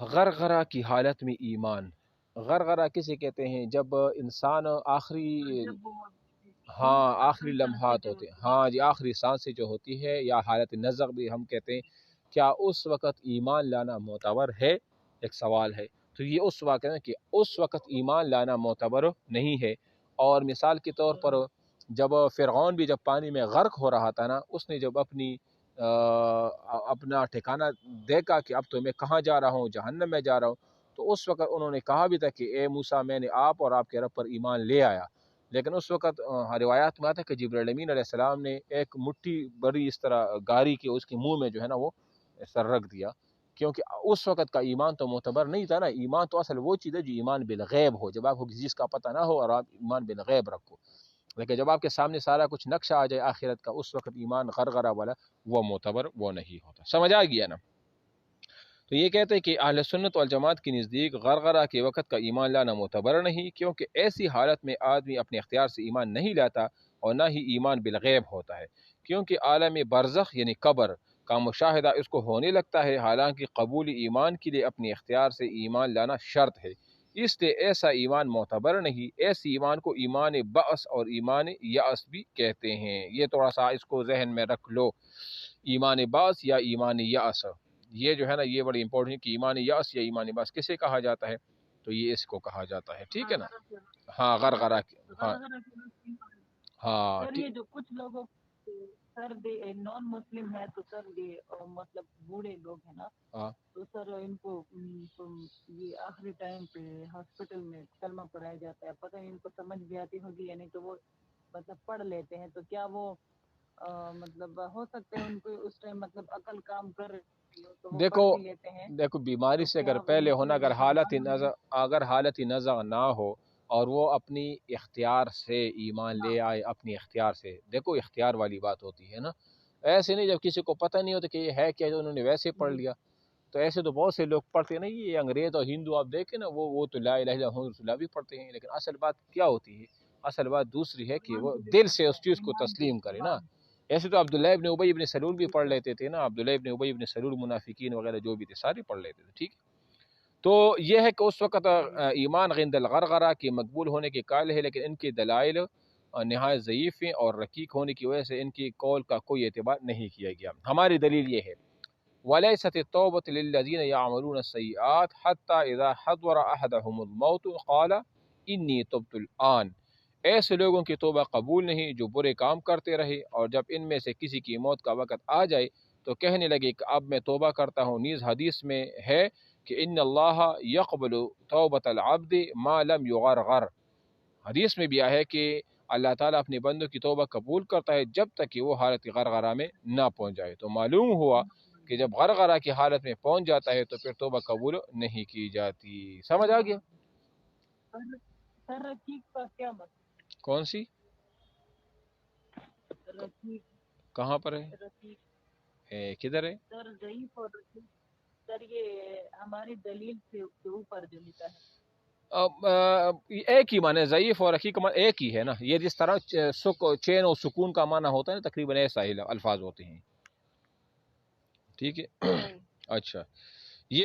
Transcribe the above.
غرغرہ کی حالت میں ایمان، غرغرہ کسے کہتے ہیں؟ جب انسان آخری، جب وہ ہاں آخری آخری سانسیں لمحات جو ہوتے ہیں، ہوتی ہاں جی آخری سانسیں جو ہوتی ہے، یا حالت نزغ بھی ہم کہتے ہیں، کیا اس وقت ایمان لانا معتبر ہے؟ ایک سوال ہے۔ تو یہ اس وقت ہے کہ اس وقت ایمان لانا معتبر نہیں ہے۔ اور مثال کے طور پر جب فرعون بھی جب پانی میں غرق ہو رہا تھا نا، اس نے جب اپنا ٹھکانہ دیکھا کہ اب تو میں کہاں جا رہا ہوں، جہنم میں جا رہا ہوں، تو اس وقت انہوں نے کہا بھی تھا کہ اے موسیٰ، میں نے آپ اور آپ کے رب پر ایمان لے آیا۔ لیکن اس وقت روایات میں آتا ہے کہ جبرائیل امین علیہ السلام نے ایک مٹھی بڑی اس طرح گاری کے اس کے منہ میں جو ہے نا وہ سر رکھ دیا، کیونکہ اس وقت کا ایمان تو معتبر نہیں تھا نا۔ ایمان تو اصل وہ چیز ہے جو ایمان بالغیب ہو، جب آپ کو کسی چیز کا پتہ نہ ہو اور آپ ایمان بالغیب رکھو۔ لیکن جب آپ کے سامنے سارا کچھ نقشہ آ جائے آخرت کا، اس وقت ایمان غرغرہ والا وہ معتبر وہ نہیں ہوتا۔ سمجھ آ گیا نا؟ تو یہ کہتے ہیں کہ اہل سنت والجماعت کے نزدیک غرغرہ کے وقت کا ایمان لانا معتبر نہیں، کیونکہ ایسی حالت میں آدمی اپنے اختیار سے ایمان نہیں لاتا اور نہ ہی ایمان بالغیب ہوتا ہے، کیونکہ عالم برزخ یعنی قبر کا مشاہدہ اس کو ہونے لگتا ہے، حالانکہ قبول ایمان کے لیے اپنے اختیار سے ایمان لانا شرط ہے۔ اس لیے ایسا ایمان معتبر نہیں۔ ایسی ایمان کو ایمان بعث اور ایمان یأس بھی کہتے ہیں۔ یہ تھوڑا سا اس کو ذہن میں رکھ لو، ایمان بعث یا ایمان یأس، یہ جو ہے نا یہ بڑی امپورٹنٹ ہے کہ ایمان یأس یا ایمان بعث کسے کہا جاتا ہے؟ تو یہ اس کو کہا جاتا ہے، ٹھیک ہے نا؟ ہاں غرغرہ، ہاں ہاں سر یہ جو کچھ لوگوں سر نان مسلم ہے تو سر یہ مطلب بوڑھے لوگ ہیں نا، ہاں تو سر ان کو یہ آخری ٹائم پہ ہاسپٹل میں کلمہ پڑھایا جاتا ہے، پتہ نہیں ان کو سمجھ بھی آتی ہوگی یا نہیں، تو وہ مطلب پڑھ لیتے ہیں، تو کیا وہ مطلب ہو سکتے ہیں ان کو اس ٹائم مطلب عقل کام کر رہی ہو تو وہ دیکھو پڑھ بھی لیتے ہیں، دیکھو بیماری تو سے کیا اگر وہ پہلے اس کی ہونا، وجہ اگر سے معذور ہیں؟ حالت نزغ نہ ہو اور وہ اپنی اختیار سے ایمان ہاں لے آئے، اپنی اختیار سے، دیکھو اختیار والی بات ہوتی ہے نا، ایسے نہیں جب کسی کو پتہ نہیں ہوتا کہ یہ ہے کیا، جو انہوں نے ویسے پڑھ لیا۔ تو ایسے تو بہت سے لوگ پڑھتے ہیں نا، یہ انگریز اور ہندو آپ دیکھیں نا، وہ تو لا الہ الا اللہ محمد رسول اللہ بھی پڑھتے ہیں، لیکن اصل بات کیا ہوتی ہے؟ اصل بات دوسری ہے کہ وہ دل سے اس چیز کو تسلیم کرے نا۔ ایسے تو عبداللہ ابن ابی ابن سلول بھی پڑھ لیتے تھے نا، عبداللہ ابن ابی ابن سلول، منافقین وغیرہ جو بھی تھے سارے پڑھ لیتے تھے، ٹھیک ہے؟ تو یہ ہے کہ اس وقت ایمان غند الغرغرہ کے مقبول ہونے کے قائل ہے، لیکن ان کے دلائل نہایت ضعیف ہیں اور رقیق ہونے کی وجہ سے ان کی قول کا کوئی اعتبار نہیں کیا گیا۔ ہماری دلیل یہ ہے، وَلَيْسَتِ التَّوْبَةُ لِلَّذِينَ يَعْمَلُونَ السَّيِّئَاتِ حَتَّى إِذَا حَضَرَ أَحَدَهُمُ الْمَوْتُ قَالَ إِنِّي تُبْتُ الْآنَ، ایسے لوگوں کی توبہ قبول نہیں جو برے کام کرتے رہے، اور جب ان میں سے کسی کی موت کا وقت آ جائے تو کہنے لگے کہ اب میں توبہ کرتا ہوں۔ نیز حدیث میں ہے کہ ان اللہ یقبل توبۃ العبد ما لم یغرغر، حدیث میں بھی آیا ہے کہ اللہ تعالیٰ اپنے بندوں کی توبہ قبول کرتا ہے جب تک کہ وہ حالت غرغرہ میں نہ پہنچ جائے۔ تو معلوم ہوا کہ جب غرغرہ کی حالت میں پہنچ جاتا ہے تو پھر توبہ قبول نہیں کی جاتی۔ سمجھ آ گیا؟ سر رقیق کا کیا مطلب؟ کون سی؟ رقیق کہاں پر ہے؟ کدھر ہے؟ سر ضعیف اور رقیق، سر یہ ہماری دلیل سے اوپر جو لکھا ہے ایک ہی معنی ہے، ضعیف اور رقیق کا معنی ایک ہی ہے نا، یہ جس طرح چین اور سکون کا معنی ہوتا ہے نا، تقریباً ایسا ہی الفاظ ہوتے ہیں، ٹھیک ہے؟ نہیں۔ اچھا